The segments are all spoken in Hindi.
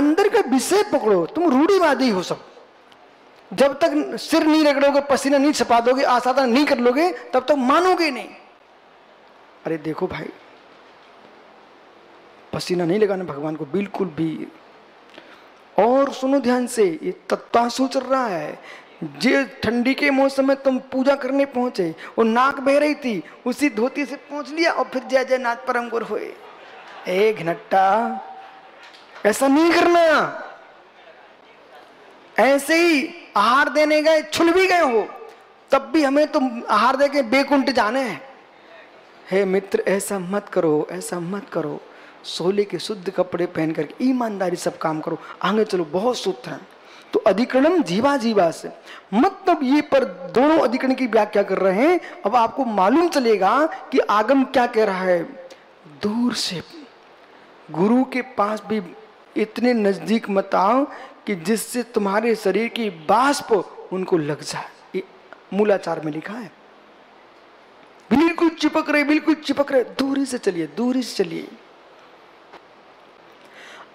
अंदर का विषय पकड़ो, तुम रूढ़िवादी हो सब। जब तक सिर नहीं रगड़ोगे, पसीना नहीं छपा दोगे, आसाधना नहीं कर लोगे, तब तक मानोगे नहीं। अरे देखो भाई, पसीना नहीं लगाना भगवान को बिल्कुल भी। और सुनो ध्यान से, ये तत्वासु चल रहा है। जे ठंडी के मौसम में तुम पूजा करने पहुंचे, वो नाक बह रही थी, उसी धोती से पहुंच लिया और फिर जय जय नाथ परम गुरु हुए। एक घंटा ऐसा नहीं करना। ऐसे ही आहार देने गए, छुल भी गए हो, तब भी हमें तुम आहार दे के बेकुंठ जाने हैं। हे मित्र, ऐसा मत करो, ऐसा मत करो। सोले के शुद्ध कपड़े पहन करके ईमानदारी सब काम करो, आगे चलो। बहुत सूत्र हैं। तो अधिकरणम जीवा जीवा से मतलब ये, पर दोनों अधिकरण की व्याख्या कर रहे हैं। अब आपको मालूम चलेगा कि आगम क्या कह रहा है। दूर से गुरु के पास भी इतने नजदीक मत आओ कि जिससे तुम्हारे शरीर की बाष्प उनको लग जाए। ये मूलाचार में लिखा है। बिल्कुल चिपक रहे, बिल्कुल चिपक रहे, दूरी से चलिए, दूरी से चलिए।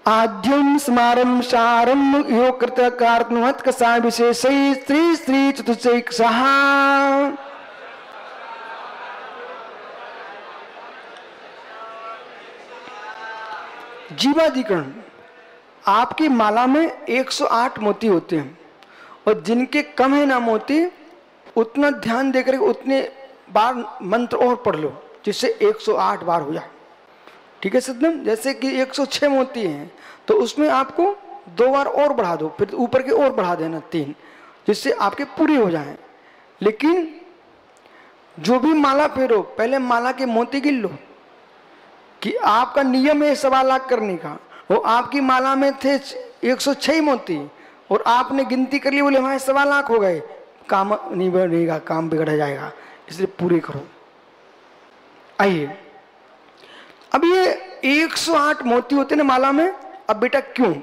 आद्यम स्मारम सारम यो कृत कार्तनुहत कसा विशेष स्त्री स्त्री चतुर्चैक सहा। जीवाधिकरण, आपकी माला में 108 मोती होते हैं, और जिनके कम है ना मोती, उतना ध्यान देकर उतने बार मंत्र और पढ़ लो जिससे 108 बार हो जाए। ठीक है सदम। जैसे कि 106 मोती हैं तो उसमें आपको 2 बार और बढ़ा दो, फिर ऊपर के और बढ़ा देना 3, जिससे आपके पूरे हो जाएं। लेकिन जो भी माला फेरो, पहले माला के मोती गिन लो कि आपका नियम है 1.25 लाख करने का। वो आपकी माला में थे 106 मोती और आपने गिनती कर ली, बोले हमारे 1.25 लाख हो गए, काम नहीं बनेगा, काम बिगड़ जाएगा, इसलिए पूरे करो। आइए, अब ये 108 मोती होते ना माला में। अब बेटा क्यों?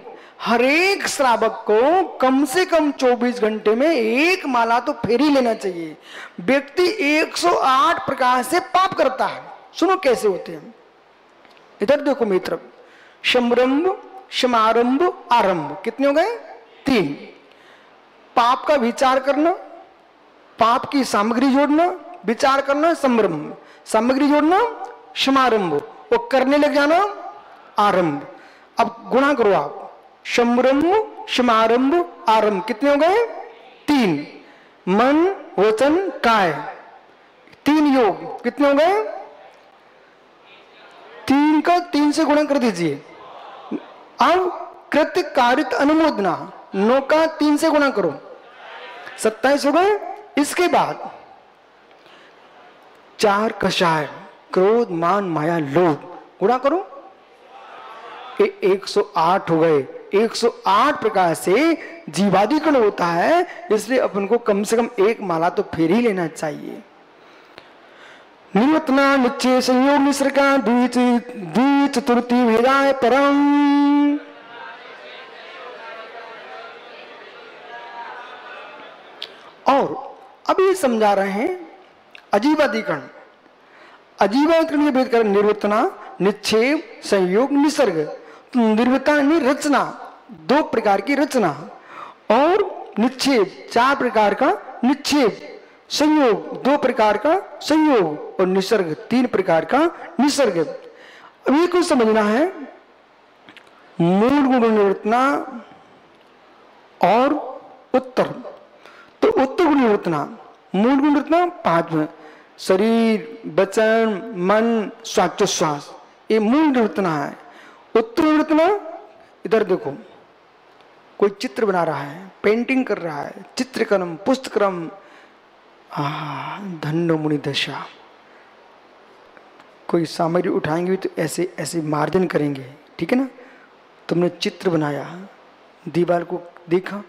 हर एक श्रावक को कम से कम 24 घंटे में एक माला तो फेर ही लेना चाहिए। व्यक्ति 108 प्रकार से पाप करता है। सुनो कैसे होते हैं, इधर देखो मित्र। शमरंभ, समारंभ, आरंभ, कितने हो गए? 3। पाप का विचार करना, पाप की सामग्री जोड़ना, विचार करना संरंभ, सामग्री जोड़ना समारंभ, वो करने लग जाना आरंभ। अब गुणा करो आप, समरंभ, समारंभ, आरंभ, कितने हो गए? 3। मन, वचन, काय, 3 योग, कितने हो गए? 3 का 3 से गुणा कर दीजिए। अब कृत्य कारित अनुमोदना, 9 का 3 से गुणा करो, 27 हो गए। इसके बाद 4 कषाय, क्रोध, मान, माया, लोभ, गुणा करो, 108 हो गए। 108 प्रकार से जीवाधिकरण होता है, इसलिए अपन को कम से कम एक माला तो फेर ही लेना चाहिए। निवतना निश्चय संयोग निसर्गा द्वि चतुर्थी भेदाय परम। और अब ये समझा रहे हैं अजीवाधिकरण। अजीवाधिकरण ये भेद कर निर्वतना, निक्षेप, संयोग, निसर्ग। निर्वता यानी रचना, 2 प्रकार की रचना, और निक्षेप 4 प्रकार का निक्षेप, संयोग 2 प्रकार का संयोग, और निसर्ग 3 प्रकार का निसर्ग। अब ये कुछ समझना है, मूल गुण निवर्तना और उत्तर। तो उत्तर गुण निवर्तना, मूल गुण निवर्तना 5 में, शरीर, वचन, मन, श्वासोच्छ्वास, ये मूल निवर्तना है। उत्तर निवर्तना, इधर देखो, कोई चित्र बना रहा है, पेंटिंग कर रहा है, चित्रकर्म, पुस्तक्रम, धन्य मुनि दशा। कोई सामग्री उठाएंगे तो ऐसे ऐसे मार्जन करेंगे, ठीक है ना। तुमने चित्र बनाया, दीवार को देखा,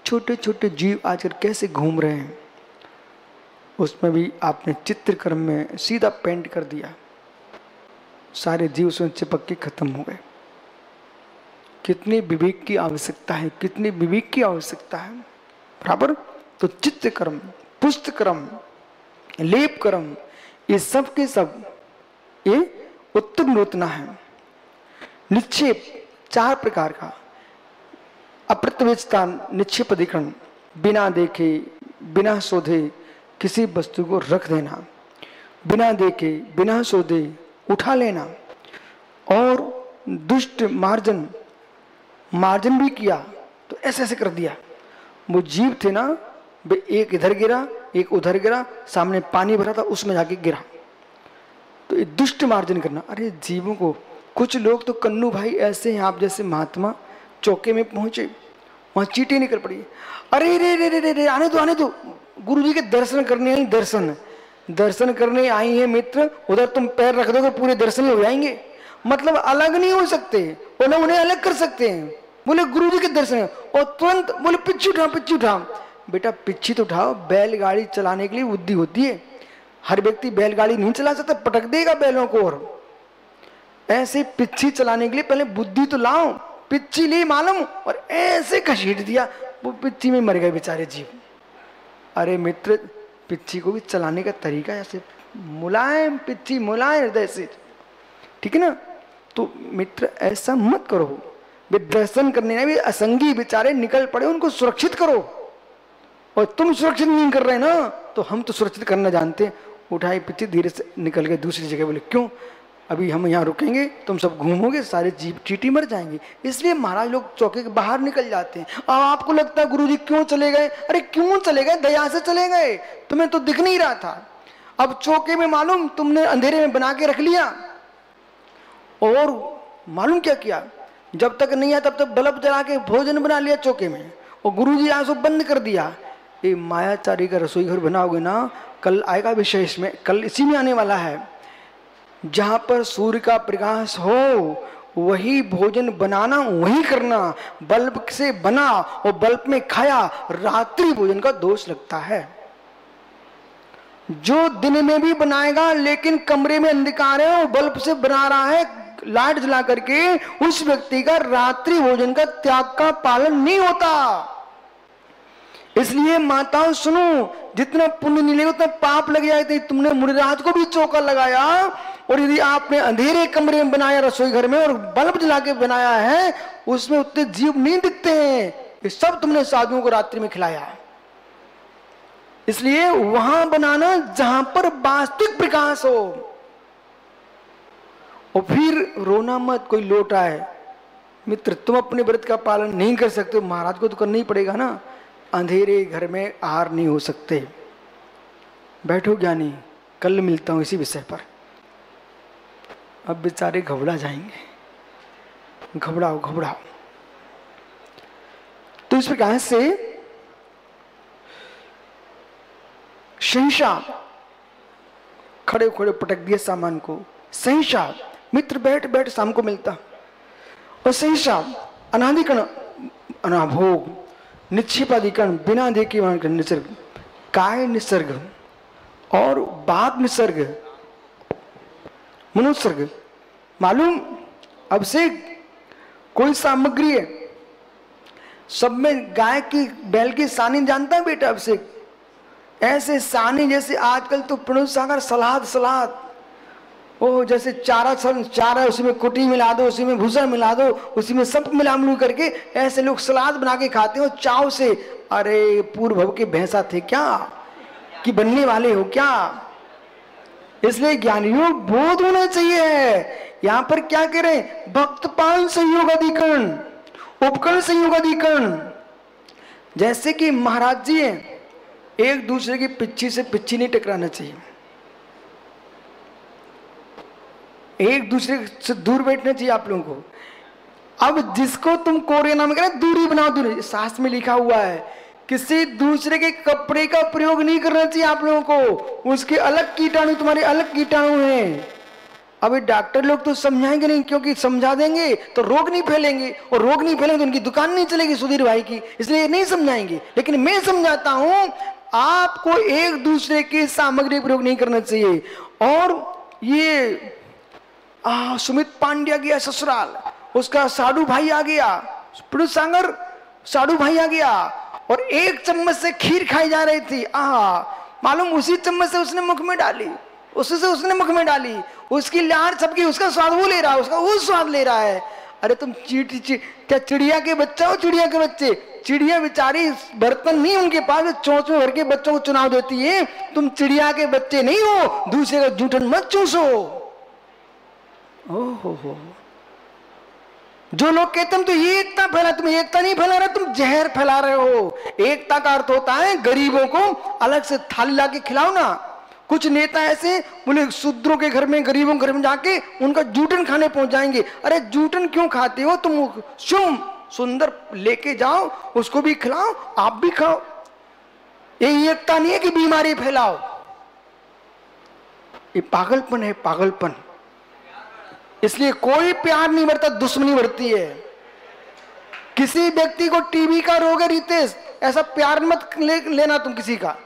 छोटे छोटे जीव आजकल कैसे घूम रहे हैं, उसमें भी आपने चित्रकर्म में सीधा पेंट कर दिया, सारे जीव उसमें चिपक के खत्म हो गए। कितने विवेक की आवश्यकता है, कितने विवेक की आवश्यकता है, बराबर। तो चित्रकर्म, पुस्तक्रम, लेपकर्म, ये सब के सब ये उत्तम नूतना है। निक्षेप, 4 प्रकार का। अप्रत्यवेक्षता निक्षेप अधिकरण, बिना देखे बिना शोधे किसी वस्तु को रख देना, बिना देखे बिना शोधे उठा लेना, और दुष्ट मार्जन, मार्जन भी किया तो ऐसे ऐसे कर दिया। वो जीव थे ना, वे एक इधर गिरा एक उधर गिरा, सामने पानी भरा था उसमें जाके गिरा। तो ये दुष्ट मार्जन करना। अरे जीवों को, कुछ लोग तो कन्नू भाई ऐसे हैं, आप जैसे महात्मा चौके में पहुंचे, वहां चीटी निकल पड़ी। अरे रे रे रे रे, आने दो, गुरु जी के दर्शन करने आई, दर्शन करने आई है मित्र, उधर तुम पैर रख दोगे पूरे दर्शन हो जाएंगे। मतलब अलग नहीं हो सकते, बोले उन्हें अलग कर सकते हैं, बोले गुरु जी के दर्शन है, और तुरंत बोले पिच्छी उठा। बेटा पिच्छी तो उठाओ, बैलगाड़ी चलाने के लिए बुद्धि होती है। हर व्यक्ति बैलगाड़ी नहीं चला सकता, पटक देगा बैलों को। और ऐसे पिच्छी चलाने के लिए पहले बुद्धि तो लाओ। पिच्छी ली मालूम, और ऐसे घसीट दिया, वो पिच्छी में मर गए बेचारे जीव। अरे मित्र, पिच्छी को भी चलाने का तरीका ऐसे मुलायम, पिच्छी मुलायम हृदय से, ठीक है ना। तो मित्र ऐसा मत करो। वे दर्शन करने में भी असंगी बेचारे निकल पड़े, उनको सुरक्षित करो। और तुम सुरक्षित नहीं कर रहे ना, तो हम तो सुरक्षित करना जानते हैं। उठाए पिच्छी, धीरे से निकल गए दूसरी जगह। बोले क्यों, अभी हम यहाँ रुकेंगे, तुम सब घूमोगे, सारे जीव चींटी मर जाएंगे। इसलिए महाराज लोग चौके के बाहर निकल जाते हैं। अब आपको लगता है गुरुजी क्यों चले गए? अरे क्यों चले गए? दया से चले गए, तुम्हें तो दिख नहीं रहा था। अब चौके में मालूम तुमने अंधेरे में बना के रख लिया, और मालूम क्या किया, जब तक नहीं आया तब तक बल्ब जला के भोजन बना लिया चौके में, और गुरुजी आए सो बंद कर दिया। ये मायाचारी का रसोई घर बनाओगे ना, कल आएगा विषय इसमें, कल इसी में आने वाला है। जहां पर सूर्य का प्रकाश हो वही भोजन बनाना, वही करना। बल्ब से बना और बल्ब में खाया, रात्रि भोजन का दोष लगता है। जो दिन में भी बनाएगा लेकिन कमरे में अंधकार है और बल्ब से बना रहा है लाइट जला करके, उस व्यक्ति का रात्रि भोजन का त्याग का पालन नहीं होता। इसलिए माताओं सुनो, जितना पुण्य नहीं लगेगा उतना पाप लग जाए। तुमने मुनिराज को भी चौका लगाया, और यदि आपने अंधेरे कमरे में बनाया रसोई घर में और बल्ब जला के बनाया है, उसमें उतने जीव नहीं दिखते हैं। ये सब तुमने साधुओं को रात्रि में खिलाया। इसलिए वहां बनाना जहां पर वास्तविक प्रकाश हो। और फिर रोना मत कोई लौट आए। मित्र तुम अपने व्रत का पालन नहीं कर सकते, महाराज को तो करना ही पड़ेगा ना। अंधेरे घर में आहार नहीं हो सकते। बैठो ज्ञानी, कल मिलता हूं इसी विषय पर। अब बेचारे घबरा जाएंगे, घबराओ। तो इस प्रकार से सहसा खड़े पटक दिए सामान को। सहसा मित्र बैठ शाम को मिलता। और सहसा अनादिकरण अनाभोग, निक्षेपाधिकरण, बिना देखे निसर्ग, काय निसर्ग और बाप निसर्ग, मनुसर्ग। मालूम अब से कोई सामग्री है, सब में गाय की बैल की सानी जानता है बेटा। अब से ऐसे सानी जैसे आजकल तो प्रणुसागर सलाद ओ जैसे चारा उसी में कुटी मिला दो, उसी में भूसा मिला दो, उसी में सब मिलामलू करके ऐसे लोग सलाद बना के खाते हो चाव से। अरे पूर्व भव के भैंसा थे क्या कि बनने वाले हो क्या? इसलिए ज्ञानियों बोध होना चाहिए। यहां पर क्या कह रहे हैं? भक्तपाल संयोगाधिकरण, उपकरण संयोगाधिकरण। जैसे कि महाराज जी हैं, एक दूसरे की पिच्छी से पिच्छी नहीं टकराना चाहिए, एक दूसरे से दूर बैठना चाहिए आप लोगों को। अब जिसको तुम कोरिया नाम कह दूरी बनाओ, दूरी शास्त्र में लिखा हुआ है। किसी दूसरे के कपड़े का प्रयोग नहीं करना चाहिए आप लोगों को। उसके अलग कीटाणु, तुम्हारे अलग कीटाणु हैं। अभी डॉक्टर लोग तो समझाएंगे नहीं, क्योंकि समझा देंगे तो रोग नहीं फैलेंगे, और रोग नहीं फैलेंगे तो उनकी दुकान नहीं चलेगी सुधीर भाई की, इसलिए नहीं समझाएंगे। लेकिन मैं समझाता हूं, आपको एक दूसरे की सामग्री प्रयोग नहीं करना चाहिए। और ये सुमित पांड्या गया ससुराल, उसका साधु भाई आ गया, प्रणुसागर साधु भाई आ गया, और एक चम्मच से खीर खाई जा रही थी। मालूम उसी चम्मच से उसने मुख में डाली, उससे उसने मुख में डाली, उसकी लार छपकी, उसका स्वाद वो ले रहा है, उसका वो स्वाद ले रहा है। अरे तुम क्या चिड़िया के बच्चा हो? चिड़िया के बच्चे, चिड़िया बेचारी बर्तन नहीं उनके पास, चोंच में भर के बच्चों को चुनाव देती है। तुम चिड़िया के बच्चे नहीं हो, दूसरे का जूठन मत चूसो। ओहो, जो लोग कहते हैं तो ये एकता फैला, तुम एकता नहीं फैला रहे, तुम जहर फैला रहे हो। एकता का अर्थ होता है गरीबों को अलग से थाली ला के खिलाओ ना। कुछ नेता ऐसे बोले शूद्रों के घर में, गरीबों के घर में जाके उनका जूठन खाने पहुंच जाएंगे। अरे जूठन क्यों खाते हो तुम? सुंदर लेके जाओ, उसको भी खिलाओ, आप भी खाओ। ये एकता नहीं है कि बीमारी फैलाओ। ये पागलपन है, पागलपन। इसलिए कोई प्यार नहीं बढ़ता, दुश्मनी बढ़ती है। किसी व्यक्ति को टीबी का रोग है रितेश, ऐसा प्यार मत लेना तुम किसी का।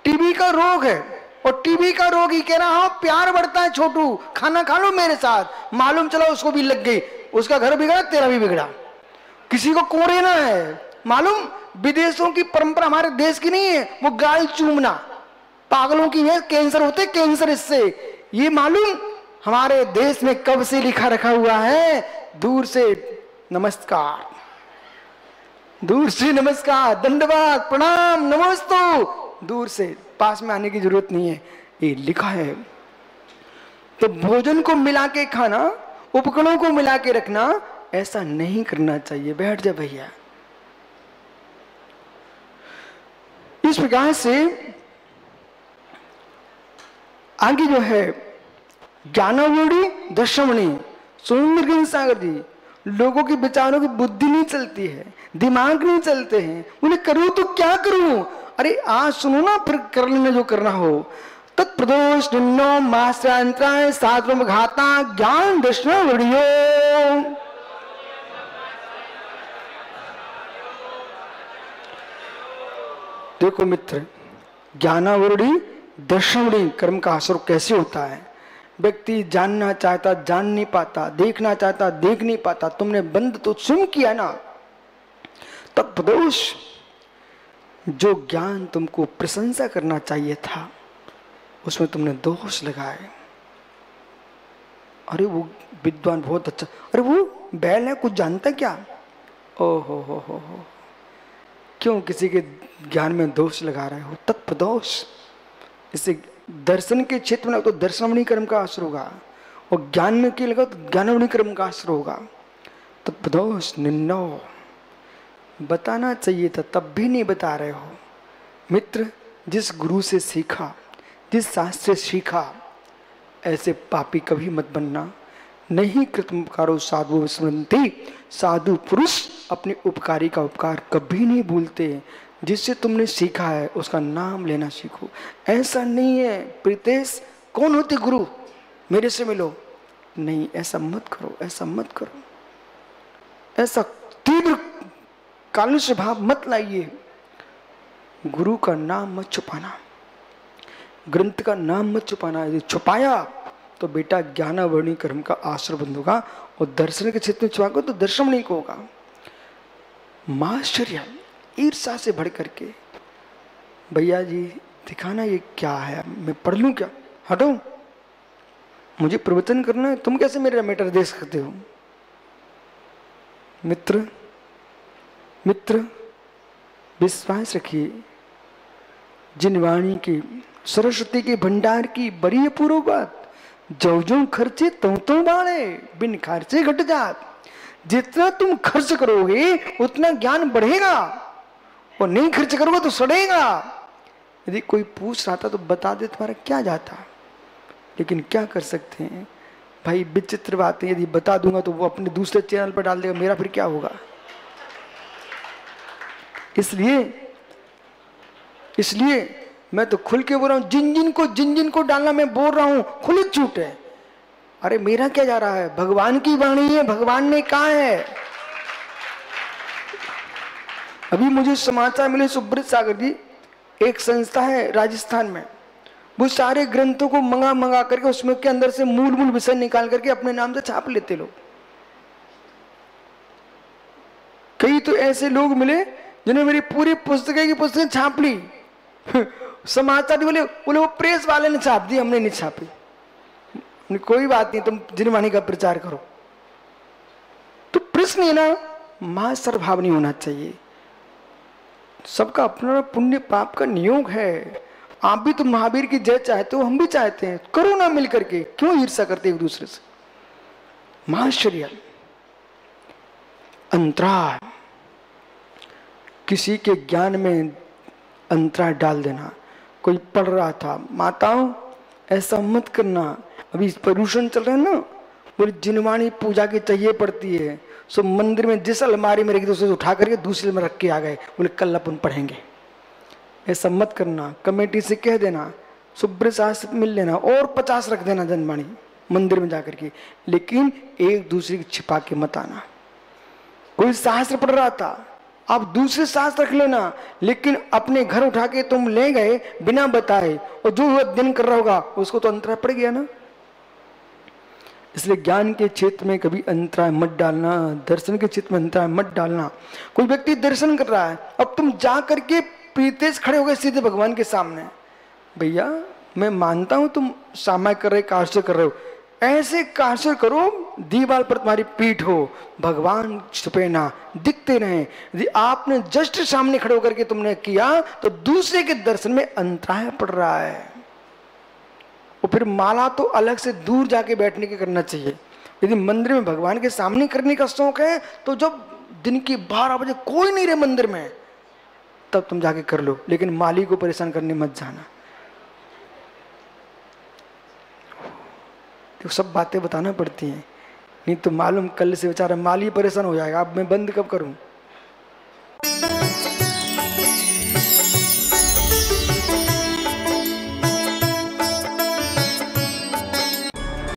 टीबी का रोग है और टीबी का रोग ही कह रहा हाँ प्यार बढ़ता है, छोटू खाना खा लो मेरे साथ। मालूम चला उसको भी लग गई, उसका घर बिगड़ा, तेरा भी बिगड़ा। किसी को कोरेना है, मालूम विदेशों की परंपरा हमारे देश की नहीं है, वो गाल चूमना पागलों की है, कैंसर होते कैंसर इससे। ये मालूम हमारे देश में कब से लिखा रखा हुआ है, दूर से नमस्कार, दूर से नमस्कार, दंडवत प्रणाम नमस्तो, दूर से, पास में आने की जरूरत नहीं है, ये लिखा है। तो भोजन को मिला के खाना, उपकरणों को मिला के रखना, ऐसा नहीं करना चाहिए। बैठ जा भैया। इस प्रकार से आगे जो है ज्ञानावड़ी दशमणी सुरेंद्र सागर जी, लोगों के विचारों की बुद्धि नहीं चलती है, दिमाग नहीं चलते हैं। बोले करूं तो क्या करूं? अरे आज सुनो ना, फिर कर लेना जो करना हो। तत्प्रदोष निन्नो मास्त्रांतराय साधवम घाता ज्ञान दशमणियो। देखो मित्र, ज्ञानावड़ी दशमणी कर्म का असर कैसे होता है। व्यक्ति जानना चाहता जान नहीं पाता, देखना चाहता देख नहीं पाता। तुमने बंद तो सुन किया ना। तत्प्रदोष, जो ज्ञान तुमको प्रशंसा करना चाहिए था उसमें तुमने दोष लगाए। अरे वो विद्वान बहुत अच्छा, अरे वो बैल है, कुछ जानता क्या? ओहो हो, क्यों किसी के ज्ञान में दोष लगा रहे हो? तत्प्रदोष, इससे दर्शन के क्षेत्र में तो दर्शनवणी कर्म का असर होगा, और ज्ञान में क्या लगा तो ज्ञानवणी कर्म का असर होगा। तत्प्रदोष निन्नो, बताना चाहिए था तब भी नहीं बता रहे हो। मित्र, जिस गुरु से सीखा, जिस शास्त्र से सीखा, ऐसे पापी कभी मत बनना। नहीं कृतमुपकारो साधु स्मरन्ति, साधु पुरुष अपने उपकारी का उपकार कभी नहीं भूलते। जिससे तुमने सीखा है उसका नाम लेना सीखो। ऐसा नहीं है प्रीतेश कौन होते गुरु, मेरे से मिलो, नहीं ऐसा मत करो, ऐसा मत करो, ऐसा तीव्र कालुष्य भाव मत लाइए। गुरु का नाम मत छुपाना, ग्रंथ का नाम मत छुपाना। यदि छुपाया तो बेटा ज्ञानावरणी कर्म का आश्रय बंद होगा, और दर्शन के क्षेत्र में छुपाओगे तो दर्शन नहीं होगा। माश्चर्य, ईर्षा से भर करके, भैया जी दिखाना ये क्या है, मैं पढ़ लूं क्या? हटो, मुझे प्रवचन करना है, तुम कैसे मेरा मैटर देख सकते हो? मित्र मित्र विश्वास रखिए, जिन वाणी की सरस्वती के भंडार की बड़ी पूर्व बात, जो जो खर्चे तो बाड़े, बिन खर्चे घट जात। जितना तुम खर्च करोगे उतना ज्ञान बढ़ेगा, और नहीं खर्च करोगे तो सड़ेगा। यदि कोई पूछ रहा था तो बता दे तुम्हारा क्या जाता, लेकिन क्या कर सकते हैं भाई, विचित्र बात है। यदि बता दूंगा तो वो अपने दूसरे चैनल पर डाल देगा, मेरा फिर क्या होगा? इसलिए मैं तो खुल के बोल रहा हूं, जिन जिन को डालना मैं बोल रहा हूं, खुली छूट है। अरे मेरा क्या जा रहा है, भगवान की वाणी है, भगवान ने कहा है। अभी मुझे समाचार मिले, सुब्रत सागर जी, एक संस्था है राजस्थान में, वो सारे ग्रंथों को मंगा करके उसमें के अंदर से मूल विषय निकाल करके अपने नाम से छाप लेते लोग। कई तो ऐसे लोग मिले जिन्होंने मेरी पूरी पुस्तकें छाप ली। समाचार बोले वो प्रेस वाले ने छाप दी, हमने नहीं छापी। कोई बात नहीं, तुम जिनवाणी का प्रचार करो। तो प्रश्न है ना, मास्टर भाव नहीं होना चाहिए। सबका अपना पुण्य पाप का नियोग है। आप भी तो महावीर की जय चाहते हो, हम भी चाहते हैं, करो ना मिल करके, क्यों ईर्ष्या करते एक दूसरे से। महाश्चर्य अंतराय, किसी के ज्ञान में अंतराय डाल देना। कोई पढ़ रहा था, माताओं ऐसा मत करना, अभी प्रदूषण चल रहा है ना, बोले जिनवाणी पूजा की चाहिए पड़ती है, सो मंदिर में जिस अलमारी में रखी थी उसे उठा करके दूसरे में रख के आ गए, बोले कल अपन पढ़ेंगे। ऐसा मत करना, कमेटी से कह देना, शुभ्र शास्त्र मिल लेना और 50 रख देना जनवाणी मंदिर में जाकर के, लेकिन एक दूसरे की छिपा के मत आना। कोई शास्त्र पढ़ रहा था, आप दूसरे शास्त्र रख लेना, लेकिन अपने घर उठा के तुम ले गए बिना बताए, और जो अध्ययन कर रहा होगा उसको तो अंतराय पड़ गया ना। इसलिए ज्ञान के क्षेत्र में कभी अंतराय मत डालना, दर्शन के क्षेत्र में अंतराय मत डालना। कोई व्यक्ति दर्शन कर रहा है, अब तुम जा करके प्रीतेश खड़े हो गए सीधे भगवान के सामने, भैया मैं मानता हूं तुम सामाय कर रहे, कार्य कर रहे हो, ऐसे कार्य करो दीवार पर तुम्हारी पीठ हो, भगवान छुपे ना, दिखते रहे। यदि आपने जस्ट सामने खड़े होकर के तुमने किया तो दूसरे के दर्शन में अंतराय पड़ रहा है। और फिर माला तो अलग से दूर जाके बैठने के करना चाहिए। यदि मंदिर में भगवान के सामने करने का शौक है तो जब दिन की 12 बजे कोई नहीं रहे मंदिर में, तब तुम जाके कर लो, लेकिन माली को परेशान करने मत जाना। तो सब बातें बताना पड़ती हैं, नहीं तो मालूम कल से बेचारा माली परेशान हो जाएगा, अब मैं बंद कब करूं।